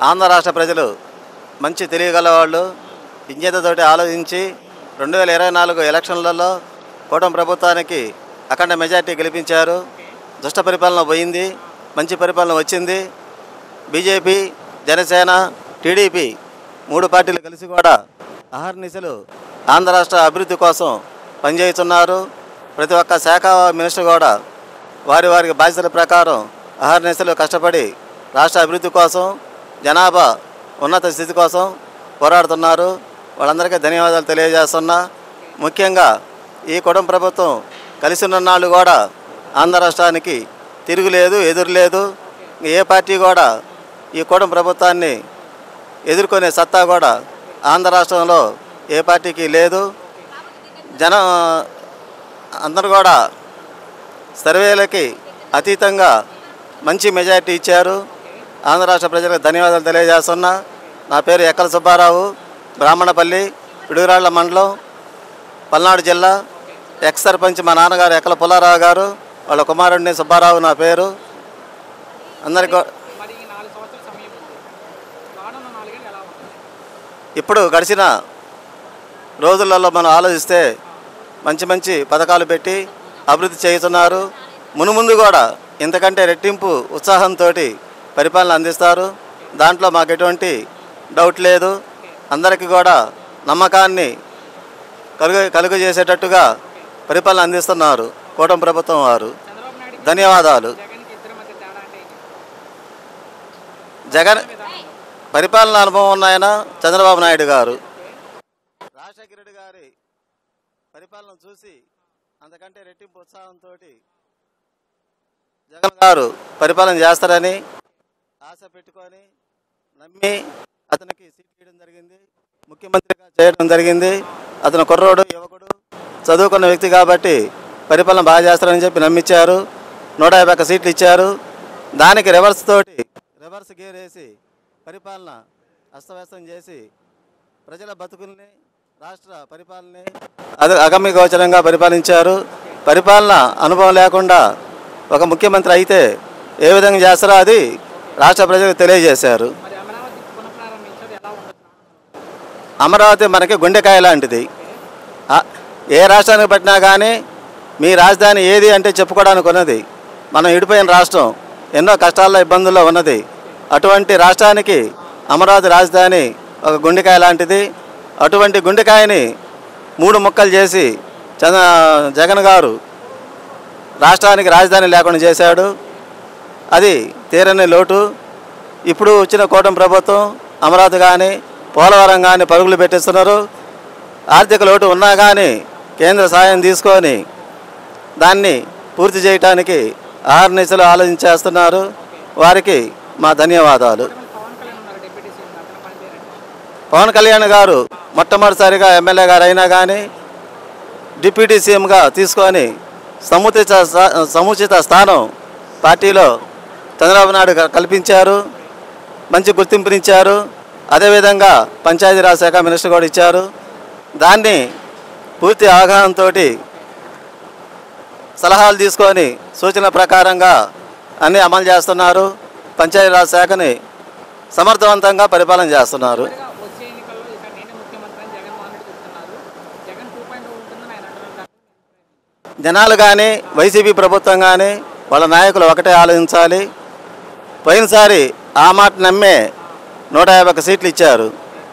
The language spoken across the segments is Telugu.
ఆంధ్ర రాష్ట్ర ప్రజలు మంచి తెలియగల వాళ్ళు విజ్ఞతతోటి ఆలోచించి 2024 ఎలక్షన్లలో కూటమి ప్రభుత్వానికి అఖండ మెజార్టీ గెలిపించారు. దుష్ట పరిపాలన పోయింది, మంచి పరిపాలన వచ్చింది. బీజేపీ, జనసేన, టీడీపీ 3 పార్టీలు కలిసి కూడా అహర్నిశలు ఆంధ్ర రాష్ట్ర అభివృద్ధి కోసం పనిచేస్తున్నారు. ప్రతి ఒక్క శాఖ మినిస్టర్ కూడా వారికి బాధ్యతల ప్రకారం అహర్నిశలు కష్టపడి రాష్ట్ర అభివృద్ధి కోసం, జనాభా ఉన్నత స్థితి కోసం పోరాడుతున్నారు. వాళ్ళందరికీ ధన్యవాదాలు తెలియజేస్తున్నా. ముఖ్యంగా ఈ కూటమి ప్రభుత్వం కలిసి ఉన్న నాళ్ళు కూడా ఆంధ్ర రాష్ట్రానికి తిరుగులేదు, ఎదురులేదు. ఏ పార్టీ కూడా ఈ కూటమి ప్రభుత్వాన్ని ఎదుర్కొనే సత్తా కూడా ఆంధ్ర రాష్ట్రంలో ఏ పార్టీకి లేదు. అందరూ కూడా సర్వేలకి అతీతంగా మంచి మెజారిటీ ఇచ్చారు. ఆంధ్ర రాష్ట్ర ప్రజలకు ధన్యవాదాలు తెలియజేస్తున్నా. నా పేరు ఎక్కల సుబ్బారావు, బ్రాహ్మణపల్లి, పిడుగురాళ్ల మండలం, పల్నాడు జిల్లా. ఎక్స్ సర్పంచ్ మా నాన్నగారు ఎక్కల పుల్లారావు గారు, వాళ్ళ కుమారుడిని సుబ్బారావు నా పేరు. అందరికీ ఇప్పుడు గడిచిన రోజులలో మనం ఆలోచిస్తే మంచి మంచి పథకాలు పెట్టి అభివృద్ధి చేస్తున్నారు. మునుముందు కూడా ఇంతకంటే రెట్టింపు ఉత్సాహంతో పరిపాలన అందిస్తారు. దాంట్లో మాకు ఎటువంటి డౌట్ లేదు. అందరికీ కూడా నమ్మకాన్ని కలుగజేసేటట్టుగా పరిపాలన అందిస్తున్నారు కూటమి ప్రభుత్వం వారు. ధన్యవాదాలు. జగన్ పరిపాలన అనుభవం ఉన్నాయన చంద్రబాబు నాయుడు గారు. రాజశేఖర రెడ్డి గారి పరిపాలన చూసి అంతకంటే రెట్టింపు ఉత్సాహంతో జగన్ గారు పరిపాలన చేస్తారని ఆశ పెట్టుకొని నమ్మి అతనికి సీట్ ఇవ్వడం జరిగింది, ముఖ్యమంత్రిగా చేయడం జరిగింది. అతను కుర్రోడు, యువకుడు, చదువుకున్న వ్యక్తి కాబట్టి పరిపాలన బాగా చేస్తారని చెప్పి నమ్మించారు. 151 సీట్లు ఇచ్చారు. దానికి రివర్స్ గేర్ వేసి పరిపాలన అస్తవ్యస్తం చేసి ప్రజల బతుకుల్ని, రాష్ట్ర పరిపాలనని అగమ్య గోచరంగా పరిపాలించారు. పరిపాలన అనుభవం లేకుండా ఒక ముఖ్యమంత్రి అయితే ఏ విధంగా చేస్తారో అది రాష్ట్ర ప్రజలకు తెలియజేశారు. అమరావతి మనకి గుండెకాయ లాంటిది. ఏ రాష్ట్రానికి పట్టినా కానీ మీ రాజధాని ఏది అంటే చెప్పుకోవడానికి ఉన్నది. మనం విడిపోయిన రాష్ట్రం, ఎన్నో కష్టాల్లో ఇబ్బందుల్లో ఉన్నది. అటువంటి రాష్ట్రానికి అమరావతి రాజధాని ఒక గుండెకాయ లాంటిది. అటువంటి గుండెకాయని 3 ముక్కలు చేసి జగన్ గారు రాష్ట్రానికి రాజధాని లేకుండా చేశాడు. అది తీరని లోటు. ఇప్పుడు వచ్చిన కూటమి ప్రభుత్వం అమరావతి కానీ, పోలవరం కానీ పరుగులు పెట్టిస్తున్నారు. ఆర్థిక లోటు ఉన్నా కానీ కేంద్ర సాయం తీసుకొని దాన్ని పూర్తి చేయడానికి అహర్నిశలు ఆలోచించేస్తున్నారు. వారికి మా ధన్యవాదాలు. పవన్ కళ్యాణ్ గారు మొట్టమొదటిసారిగా ఎమ్మెల్యే గారు అయినా కానీ డిప్యూటీ సీఎంగా తీసుకొని సముచిత స్థానం పార్టీలో చంద్రబాబు నాయుడు కల్పించారు. మంచి గుర్తింపునిచ్చారు. అదేవిధంగా పంచాయతీరాజ్ శాఖ మినిస్టర్ కూడా ఇచ్చారు. దాన్ని పూర్తి అవగాహనతో సలహాలు తీసుకొని సూచన ప్రకారంగా అన్నీ అమలు చేస్తున్నారు. పంచాయతీరాజ్ శాఖని సమర్థవంతంగా పరిపాలన చేస్తున్నారు. జనాలు కానీ, వైసీపీ ప్రభుత్వం కానీ, వాళ్ళ నాయకులు ఒకటే ఆలోచించాలి. పోయినసారి ఆ మాట నమ్మే 151 సీట్లు ఇచ్చారు.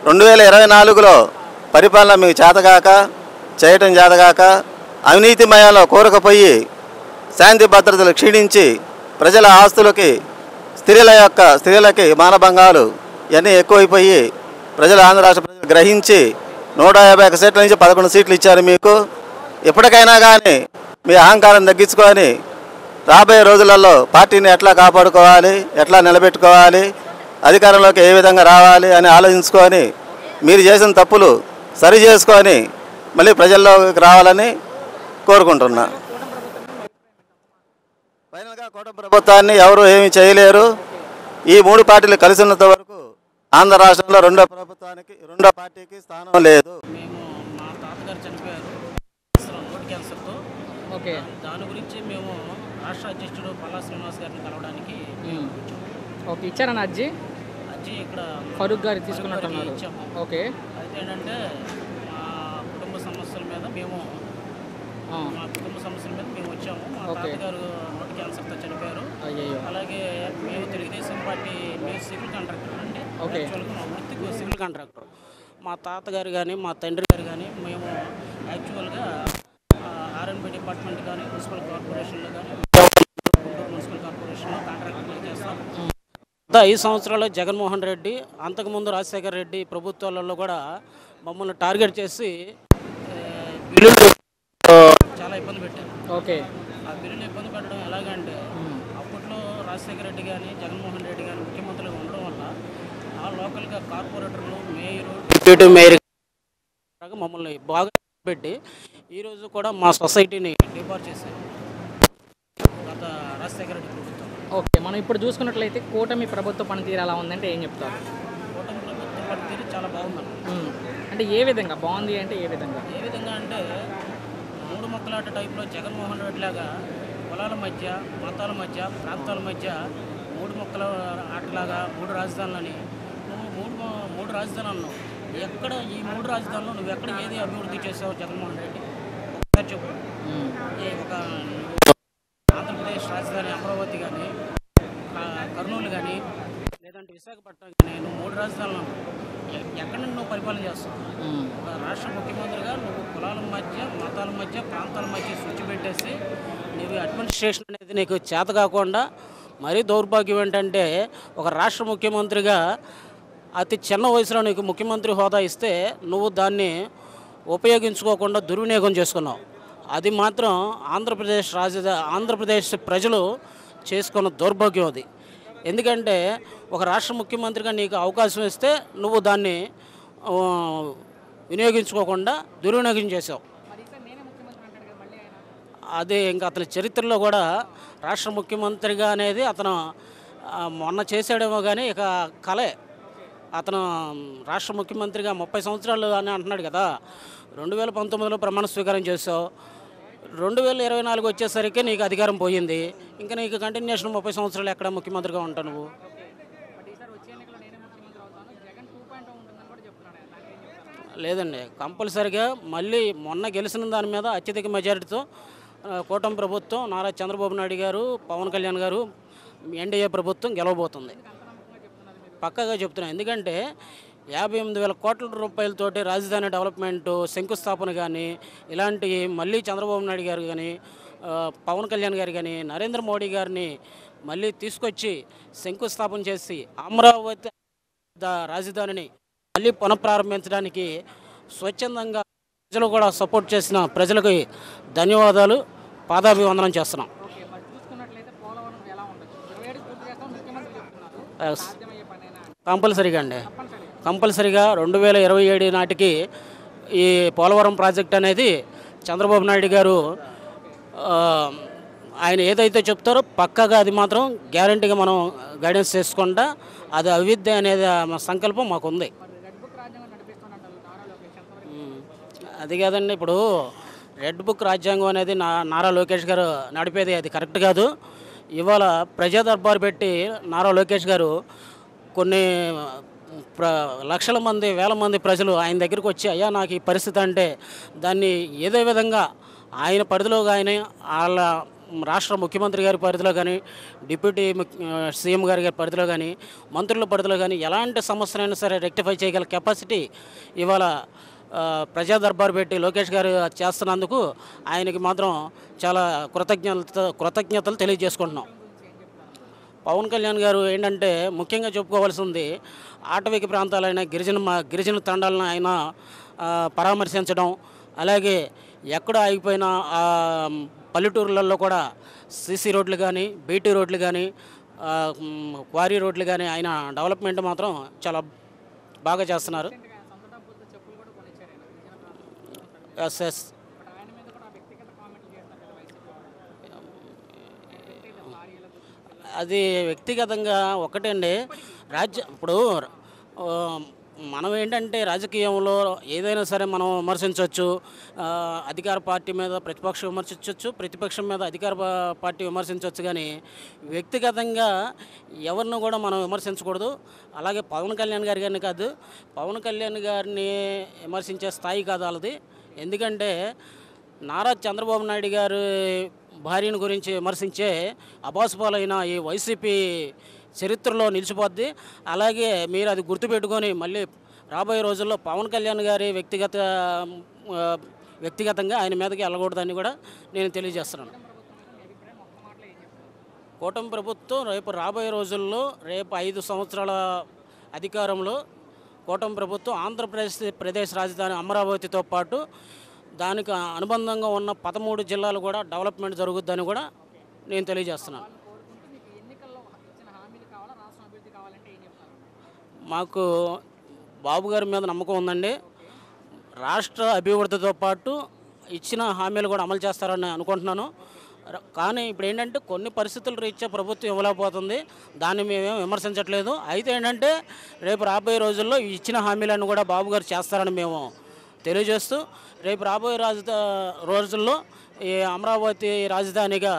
2024లో పరిపాలన మీకు చేతగాక, చేయటం చేతగాక, అవినీతిమయంలో కూరకపోయి, శాంతి భద్రతలు క్షీణించి, ప్రజల ఆస్తులకి, స్త్రీలకి మానభంగాలు ఇవన్నీ ఎక్కువైపోయి ఆంధ్ర రాష్ట్ర ప్రజలు గ్రహించి 151 సీట్ల నుంచి 11 సీట్లు ఇచ్చారు మీకు. ఎప్పటికైనా కానీ మీ అహంకారం తగ్గించుకొని రాబోయే రోజులలో పార్టీని ఎట్లా కాపాడుకోవాలి, ఎట్లా నిలబెట్టుకోవాలి, అధికారంలోకి ఏ విధంగా రావాలి అని ఆలోచించుకొని మీరు చేసిన తప్పులు సరి చేసుకొని మళ్ళీ ప్రజల్లోకి రావాలని కోరుకుంటున్నా. ఫైనల్గా కూటమి ప్రభుత్వాన్ని ఎవరు ఏమీ చేయలేరు. ఈ 3 పార్టీలు కలిసి ఉన్నంత వరకు ఆంధ్ర రాష్ట్రంలో రెండో పార్టీకి స్థానం లేదు. మా తాతగారు చనిపోయారు నోటి క్యాన్సర్తో. దాని గురించి మేము రాష్ట్ర అధ్యక్షుడు పల్లా శ్రీనివాస్ గారిని కలవడానికి ఓకే ఇచ్చారన్న అర్జీ నుంచి ఇక్కడ ఫరూక్ గారు గారికి తీసుకున్నట్టున్నారు. ఇచ్చాము. ఓకే. అయితే ఏంటంటే మా కుటుంబ సమస్యల మీద మేము ఆ, వచ్చాము. మా ఓకే. తాతగారు నోటి క్యాన్సర్తో చనిపోయారు. అయ్యయ్యో. అలాగే మేము తెలుగుదేశం పార్టీ మేము సివిల్ కాంట్రాక్టర్ అండి. ఓకే. యాక్చువల్గా మా వృత్తికి సివిల్ కాంట్రాక్టర్. మా తాతగారు కానీ మా తండ్రి గారు కానీ మేము యాక్చువల్గా ఆర్ఎన్బి డిపార్ట్మెంట్ కానీ మున్సిపల్ కార్పొరేషన్లో కానీ గుంటూరు మున్సిపల్ కార్పొరేషన్లో కాంట్రాక్టర్లు చేస్తాం. గత 5 సంవత్సరాలు జగన్మోహన్ రెడ్డి, అంతకుముందు రాజశేఖర రెడ్డి ప్రభుత్వాలలో కూడా మమ్మల్ని టార్గెట్ చేసి బిల్లులు చాలా ఇబ్బంది పెట్టారు. ఓకే. ఆ బిల్లులు ఇబ్బంది పెట్టడం ఎలాగంటే అప్పట్లో రాజశేఖర రెడ్డి కానీ జగన్మోహన్ రెడ్డి కానీ ముఖ్యమంత్రులుగా ఉండడం వల్ల ఆ లోకల్గా కార్పొరేటర్లు మేయరు డిప్యూటీ మేయర్ మమ్మల్ని బాగా పెట్టి ఈరోజు కూడా మా సొసైటీని డిపార్ చేశారు గత రాజశేఖర రెడ్డి ప్రభుత్వం. ఓకే. మనం ఇప్పుడు చూసుకున్నట్లయితే కూటమి ప్రభుత్వ పనితీరు ఎలా ఉందంటే ఏం చెప్తారు? కూటమి ప్రభుత్వం పనితీరు చాలా బాగుందండి. అంటే ఏ విధంగా బాగుంది అంటే ఏ విధంగా? ఏ విధంగా అంటే మూడు మొక్కలాట టైప్లో జగన్మోహన్ రెడ్డి లాగా కులాల మధ్య, మతాల మధ్య, ప్రాంతాల మధ్య మూడు మొక్కల ఆటలాగా 3 రాజధానులని నువ్వు మూడు రాజధానులు అన్నావు. ఎక్కడ ఈ 3 రాజధానులు నువ్వు ఎక్కడ ఏది అభివృద్ధి చేసావు జగన్మోహన్ రెడ్డి ఒకసారి చెప్పు. ఒక ఆంధ్రప్రదేశ్ రాజధాని అమరావతి కానీ, కర్నూలు కానీ, లేదంటే విశాఖపట్నం కానీ నువ్వు 3 రాజధానులు అన్నావు. ఎక్కడ నువ్వు పరిపాలన చేస్తావు? ఒక రాష్ట్ర ముఖ్యమంత్రిగా నువ్వు కులాల మధ్య, మతాల మధ్య, ప్రాంతాల మధ్య స్విచ్ పెట్టేసి నీవు అడ్మినిస్ట్రేషన్ అనేది నీకు చేత కాకుండా మరీ దౌర్భాగ్యం ఏంటంటే ఒక రాష్ట్ర ముఖ్యమంత్రిగా అతి చిన్న వయసులో నీకు ముఖ్యమంత్రి హోదా ఇస్తే నువ్వు దాన్ని ఉపయోగించుకోకుండా దుర్వినియోగం చేసుకున్నావు. అది మాత్రం ఆంధ్రప్రదేశ్ ప్రజలు చేసుకున్న దౌర్భాగ్యం అది. ఎందుకంటే ఒక రాష్ట్ర ముఖ్యమంత్రిగా నీకు అవకాశం ఇస్తే నువ్వు దాన్ని వినియోగించుకోకుండా దుర్వినియోగం చేసావు. అది ఇంకా అతని చరిత్రలో కూడా రాష్ట్ర ముఖ్యమంత్రిగా అనేది అతను మొన్న చేసాడేమో కానీ ఇక కలే. అతను రాష్ట్ర ముఖ్యమంత్రిగా 30 సంవత్సరాలు అని అంటున్నాడు కదా. 2019లో ప్రమాణ స్వీకారం చేసావు. 2024 వచ్చేసరికి నీకు అధికారం పోయింది. ఇంకా నీకు కంటిన్యూషన్ 30 సంవత్సరాలు ఎక్కడ ముఖ్యమంత్రిగా ఉంటావు నువ్వు? లేదండి, కంపల్సరిగా మళ్ళీ మొన్న గెలిచిన దాని మీద అత్యధిక మెజారిటీతో కూటమి ప్రభుత్వం నారా చంద్రబాబు నాయుడు గారు, పవన్ కళ్యాణ్ గారు, ఎన్డీఏ ప్రభుత్వం గెలవబోతుంది. పక్కాగా చెప్తున్నాను. ఎందుకంటే 58,000 కోట్ల రూపాయలతోటి రాజధాని డెవలప్మెంటు శంకుస్థాపన కానీ ఇలాంటి మళ్ళీ చంద్రబాబు నాయుడు గారు కానీ, పవన్ కళ్యాణ్ గారు కానీ, నరేంద్ర మోడీ గారిని మళ్ళీ తీసుకొచ్చి శంకుస్థాపన చేసి అమరావతి రాజధానిని మళ్ళీ పునఃప్రారంభించడానికి స్వచ్ఛందంగా ప్రజలు కూడా సపోర్ట్ చేసిన ప్రజలకు ధన్యవాదాలు, పాదాభివందనం చేస్తున్నాం. కంపల్సరీగా అండి, కంపల్సరీగా 2027 నాటికి ఈ పోలవరం ప్రాజెక్ట్ అనేది చంద్రబాబు నాయుడు గారు ఆయన ఏదైతే చెప్తారో పక్కాగా అది మాత్రం గ్యారంటీగా మనం గైడెన్స్ చేసుకుంటా అది అభివృద్ధి అనేది సంకల్పం మాకుంది. అది కాదండి, ఇప్పుడు రెడ్ బుక్ రాజ్యాంగం అనేది నారా లోకేష్ గారు నడిపేది అది కరెక్ట్ కాదు. ఇవాళ ప్రజా దర్బారు పెట్టి నారా లోకేష్ గారు కొన్ని లక్షల మంది, వేల మంది ప్రజలు ఆయన దగ్గరికి వచ్చి అయ్యా నాకు ఈ పరిస్థితి అంటే దాన్ని ఏదో విధంగా ఆయన పరిధిలో కానీ, వాళ్ళ రాష్ట్ర ముఖ్యమంత్రి గారి పరిధిలో కానీ, డిప్యూటీ సీఎం గారి పరిధిలో కానీ, మంత్రుల పరిధిలో కానీ ఎలాంటి సమస్యనైనా సరే రెక్టిఫై చేయగల కెపాసిటీ ఇవాళ ప్రజా దర్బారు పెట్టి లోకేష్ గారు చేస్తున్నందుకు ఆయనకి మాత్రం చాలా కృతజ్ఞతలు తెలియజేసుకుంటున్నాం. పవన్ కళ్యాణ్ గారు ఏంటంటే ముఖ్యంగా చెప్పుకోవాల్సింది ఆటవిక ప్రాంతాలైన గిరిజన తండాలను ఆయన పరామర్శించడం, అలాగే ఎక్కడ ఆగిపోయిన పల్లెటూర్లలో కూడా సీసీ రోడ్లు కానీ, బీటీ రోడ్లు కానీ, క్వారీ రోడ్లు కానీ ఆయన డెవలప్మెంట్ మాత్రం చాలా బాగా చేస్తున్నారు. ఎస్ అది వ్యక్తిగతంగా ఒకటండి. ఇప్పుడు మనం ఏంటంటే రాజకీయంలో ఏదైనా సరే మనం విమర్శించవచ్చు. అధికార పార్టీ మీద ప్రతిపక్షం విమర్శించవచ్చు, ప్రతిపక్షం మీద అధికార పార్టీ విమర్శించవచ్చు. కానీ వ్యక్తిగతంగా ఎవరిని కూడా మనం విమర్శించకూడదు. అలాగే పవన్ కళ్యాణ్ గారిని కాదు, పవన్ కళ్యాణ్ గారిని విమర్శించే స్థాయి కాదు వాళ్ళది. ఎందుకంటే నారా చంద్రబాబు నాయుడు గారు భార్యను గురించి విమర్శించే అబాసుపాలైన ఈ వైసీపీ చరిత్రలో నిలిచిపోద్ది. అలాగే మీరు అది గుర్తుపెట్టుకొని మళ్ళీ రాబోయే రోజుల్లో పవన్ కళ్యాణ్ గారి వ్యక్తిగతంగా ఆయన మీదకి వెళ్ళకూడదని కూడా నేను తెలియజేస్తున్నాను. కూటమి ప్రభుత్వం రేపు రాబోయే రోజుల్లో రేపు 5 సంవత్సరాల అధికారంలో కూటమి ప్రభుత్వం ఆంధ్రప్రదేశ్ రాజధాని అమరావతితో పాటు దానికి అనుబంధంగా ఉన్న 13 జిల్లాలు కూడా డెవలప్మెంట్ జరుగుద్దని కూడా నేను తెలియజేస్తున్నాను. మాకు బాబు గారి మీద నమ్మకం ఉందండి. రాష్ట్ర అభివృద్ధితో పాటు ఇచ్చిన హామీలు కూడా అమలు చేస్తారని అనుకుంటున్నాను. కానీ ఇప్పుడు ఏంటంటే కొన్ని పరిస్థితుల రీత్యా ప్రభుత్వం ఇవ్వలేకపోతుంది. దాన్ని మేమేం విమర్శించట్లేదు. అయితే ఏంటంటే రేపు రాబోయే రోజుల్లో ఇచ్చిన హామీలను కూడా బాబు గారు చేస్తారని మేము తెలియజేస్తూ రేపు రాబోయే రోజుల్లో ఈ అమరావతి రాజధానిగా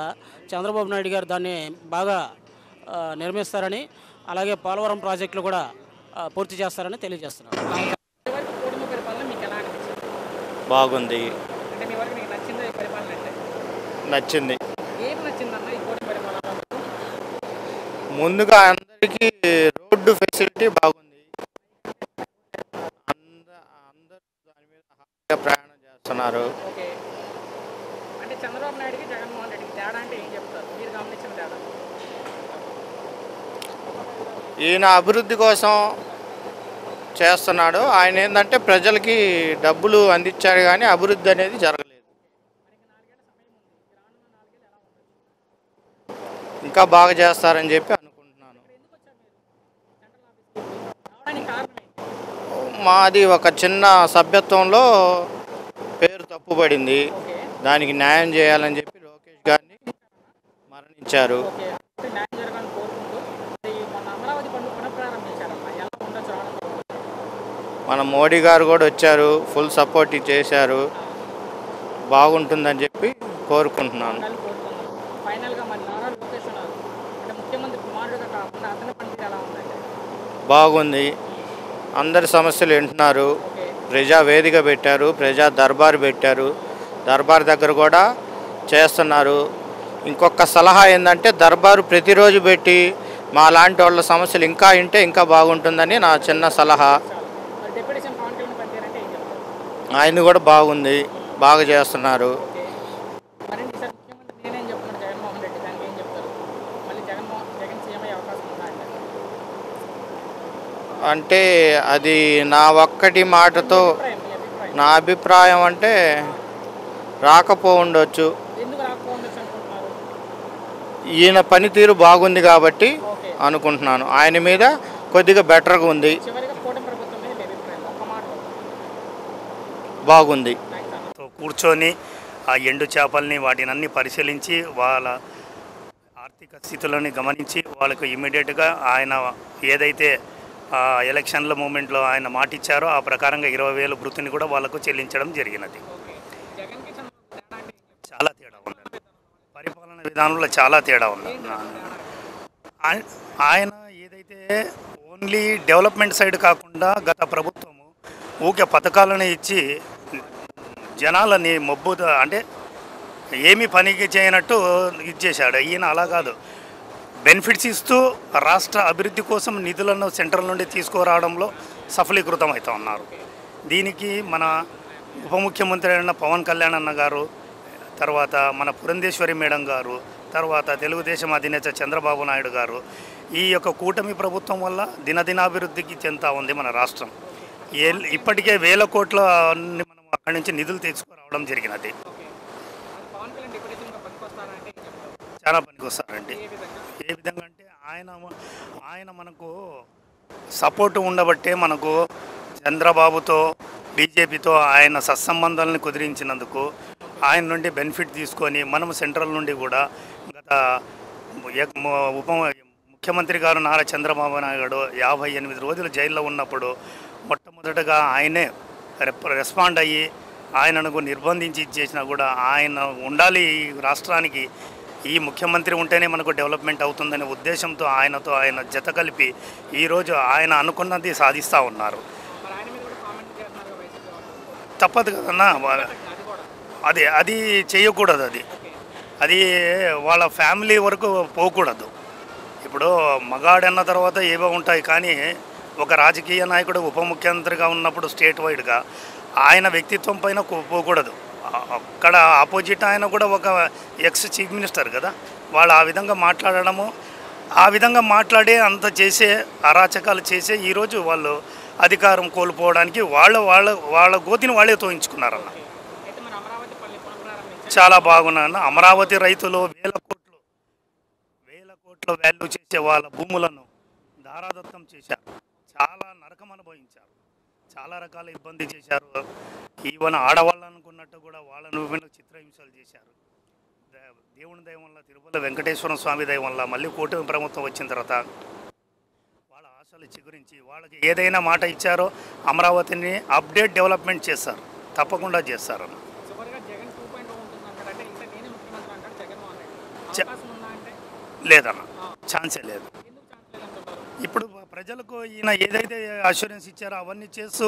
చంద్రబాబు నాయుడు గారు దాన్ని బాగా నిర్మిస్తారని, అలాగే పోలవరం ప్రాజెక్టులు కూడా పూర్తి చేస్తారని తెలియజేస్తున్నారు. బాగుంది, అంటే మీ వరకు మీకు నచ్చిందా ఈ పరిపాలన? అంటే నచ్చింది. ఏం నచ్చిందన్న ఈ కూటమి పరిపాలన? ముందుగా అందరికీ రోడ్డు ఫెసిలిటీ బాగుంది. అందరూ దాని మీద హాయిగా ప్రయాణం చేస్తున్నారు. ఓకే, అంటే చంద్రబాబు నాయుడుకి జగన్మోహన్ రెడ్డికి తేడా అంటే ఏం చెప్తారు మీరు గమనించిన తేడా? ఈయన అభివృద్ధి కోసం చేస్తున్నాడు. ఆయన ఏంటంటే ప్రజలకి డబ్బులు అందించాడు కానీ అభివృద్ధి అనేది జరగలేదు. ఇంకా బాగా చేస్తారని చెప్పి అనుకుంటున్నాను. మాది ఒక చిన్న సభ్యత్వంలో పేరు తప్పుపడింది. దానికి న్యాయం చేయాలని చెప్పి లోకేష్ గారిని మరణించారు. మన మోడీ గారు కూడా వచ్చారు, ఫుల్ సపోర్ట్ చేశారు. బాగుంటుందని చెప్పి కోరుకుంటున్నాను. బాగుంది, అందరి సమస్యలు వింటున్నారు. ప్రజా వేదిక పెట్టారు, ప్రజా దర్బార్ పెట్టారు. దర్బార్ దగ్గర కూడా చేస్తున్నారు. ఇంకొక సలహా ఏంటంటే దర్బారు ప్రతిరోజు పెట్టి మా లాంటి వాళ్ళ సమస్యలు ఇంకా వింటే ఇంకా బాగుంటుందని నా చిన్న సలహా. ఆయన కూడా బాగుంది, బాగా చేస్తున్నారు. అంటే అది నా ఒక్కటి మాటతో నా అభిప్రాయం అంటే రాకపోవచ్చు. ఈయన పనితీరు బాగుంది కాబట్టి అనుకుంటున్నాను. ఆయన మీద కొద్దిగా బెటర్గా ఉంది, బాగుంది. కూర్చొని ఆ ఎండు చేపల్ని వాటినన్నీ పరిశీలించి వాళ్ళ ఆర్థిక స్థితులను గమనించి వాళ్ళకు ఇమ్మీడియట్గా ఆయన ఏదైతే ఎలక్షన్ల మూమెంట్లో ఆయన మాట ఇచ్చారో ఆ ప్రకారంగా 20,000 వృత్తిని కూడా వాళ్ళకు చెల్లించడం జరిగినది. చాలా తేడా ఉంది, పరిపాలన విధానంలో చాలా తేడా ఉంది. ఆయన ఏదైతే ఓన్లీ డెవలప్మెంట్ సైడ్ కాకుండా గత ప్రభుత్వము ఊకే పథకాలను ఇచ్చి జనాలని అంటే ఏమీ పనికి చేయనట్టు ఇచ్చేశాడు. ఈయన అలా కాదు, బెనిఫిట్స్ ఇస్తూ రాష్ట్ర అభివృద్ధి కోసం నిధులను సెంట్రల్ నుండి తీసుకురావడంలో సఫలీకృతం అవుతూ ఉన్నారు. దీనికి మన ఉప ముఖ్యమంత్రి అయిన పవన్ కళ్యాణ్ అన్న గారు, తర్వాత మన పురంధేశ్వరి మేడం గారు, తర్వాత తెలుగుదేశం అధినేత చంద్రబాబు నాయుడు గారు, ఈ యొక్క కూటమి ప్రభుత్వం వల్ల దినదినాభివృద్ధికి చెందుతూ ఉంది మన రాష్ట్రం. ఇప్పటికే 1,000 కోట్ల మనం అక్కడి నుంచి నిధులు తీసుకురావడం జరిగినది. చాలా పనికి వస్తారండి. ఏ విధంగా అంటే ఆయన మనకు సపోర్టు ఉండబట్టే మనకు చంద్రబాబుతో బీజేపీతో ఆయన సత్సంబంధాలను కుదిరించినందుకు ఆయన నుండి బెనిఫిట్ తీసుకొని మనము సెంట్రల్ నుండి కూడా గత ఉప ముఖ్యమంత్రి గారు నారా చంద్రబాబు నాయుడు 58 రోజులు జైల్లో ఉన్నప్పుడు మొట్టమొదటగా ఆయనే రెస్పాండ్ అయ్యి ఆయనను నిర్బంధించి ఇచ్చేసినా కూడా ఆయన ఉండాలి ఈ రాష్ట్రానికి, ఈ ముఖ్యమంత్రి ఉంటేనే మనకు డెవలప్మెంట్ అవుతుందనే ఉద్దేశంతో ఆయనతో ఆయన జత కలిపి ఈరోజు ఆయన అనుకున్నది సాధిస్తూ ఉన్నారు. మరి ఆయన మీద కూడా కామెంట్ చేస్తున్నారు కదా వైసీపీ వాళ్ళు. తప్పదు కదన్నా, అది కూడా అది చేయకూడదు. అది వాళ్ళ ఫ్యామిలీ వరకు పోకూడదు. ఇప్పుడు మగాడన్న తర్వాత ఏవో ఉంటాయి, కానీ ఒక రాజకీయ నాయకుడు ఉప ముఖ్యమంత్రిగా ఉన్నప్పుడు స్టేట్ వైడ్గా ఆయన వ్యక్తిత్వం పైన పోకూడదు. అక్కడ ఆపోజిట్ ఆయన కూడా ఒక ఎక్స్ చీఫ్ మినిస్టర్ కదా, వాళ్ళు ఆ విధంగా మాట్లాడడము, ఆ విధంగా మాట్లాడే అంత చేసే అరాచకాలు చేసే ఈరోజు వాళ్ళు అధికారం కోల్పోవడానికి వాళ్ళ గోతిని వాళ్ళే తోయించుకున్నారన్న. అయితే మరి అమరావతి పల్లి పునఃప్రారంభించారు. చాలా బాగున్నాను. అమరావతి రైతులు వేల కోట్ల వాల్యూ చేసే వాళ్ళ భూములను దారాదత్తం చేశారు, చాలా నరకం అనుభవించారు, చాలా రకాల ఇబ్బంది చేశారు. ఈవెన్ ఆడవాళ్ళు అనుకున్నట్టు కూడా వాళ్ళను చిత్రహింసలు చేశారు. దేవుని దయ వల్ల, తిరుపతి వెంకటేశ్వర స్వామి దయ వల్ల మళ్ళీ కూటమి ప్రభుత్వం వచ్చిన తర్వాత వాళ్ళ ఆశలు చిగురించి వాళ్ళకి ఏదైనా మాట ఇచ్చారో అమరావతిని అప్డేట్ డెవలప్మెంట్ చేస్తారు, తప్పకుండా చేస్తారు. చివరిగా జగన్ 2.0 ఉంటుంది అంటారు. అంటే ఇంకా నేనే ముఖ్యమంత్రి అంటారు జగన్మోహన్ రెడ్డి. అవకాశం ఉందా అంటే లేదన్న, ఛాన్సే లేదు. ఎందుకు ఛాన్స్ లేదంటారు? ఇప్పుడు ప్రజలకు ఈయన ఏదైతే అష్యూరెన్స్ ఇచ్చారో అవన్నీ చేస్తూ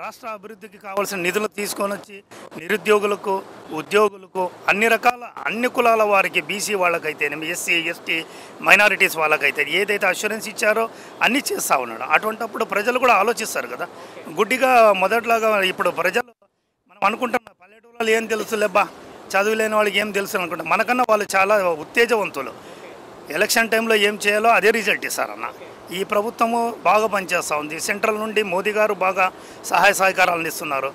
రాష్ట్ర అభివృద్ధికి కావాల్సిన నిధులు తీసుకొని వచ్చి నిరుద్యోగులకు, ఉద్యోగులకు, అన్ని కులాల వారికి, బీసీ వాళ్ళకైతే, ఎస్సీ ఎస్టీ మైనారిటీస్ వాళ్ళకైతే ఏదైతే అష్యూరెన్స్ ఇచ్చారో అన్నీ చేస్తూ ఉన్నాడు. అటువంటిప్పుడు ప్రజలు కూడా ఆలోచిస్తారు కదా. గుడ్డిగా మొదట్లాగా ఇప్పుడు ప్రజలు మనం అనుకుంటున్నాం పల్లెటూళ్ళలో ఏం తెలుసు లేబ్బా, చదువులేని వాళ్ళకి ఏం తెలుసు అనుకుంటాం. మనకన్నా వాళ్ళు చాలా ఉత్తేజవంతులు. ఎలక్షన్ టైంలో ఏం చేయాలో అదే రిజల్ట్ ఇస్తారన్న. ఈ ప్రభుత్వము బాగా పనిచేస్తూ ఉంది. సెంట్రల్ నుండి మోదీ గారు బాగా సహాయ సహకారాలను ఇస్తున్నారు.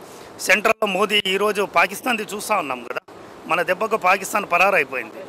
సెంట్రల్లో మోదీ ఈరోజు పాకిస్తాన్ది చూస్తూ ఉన్నాం కదా, మన దెబ్బకు పాకిస్తాన్ పరారైపోయింది.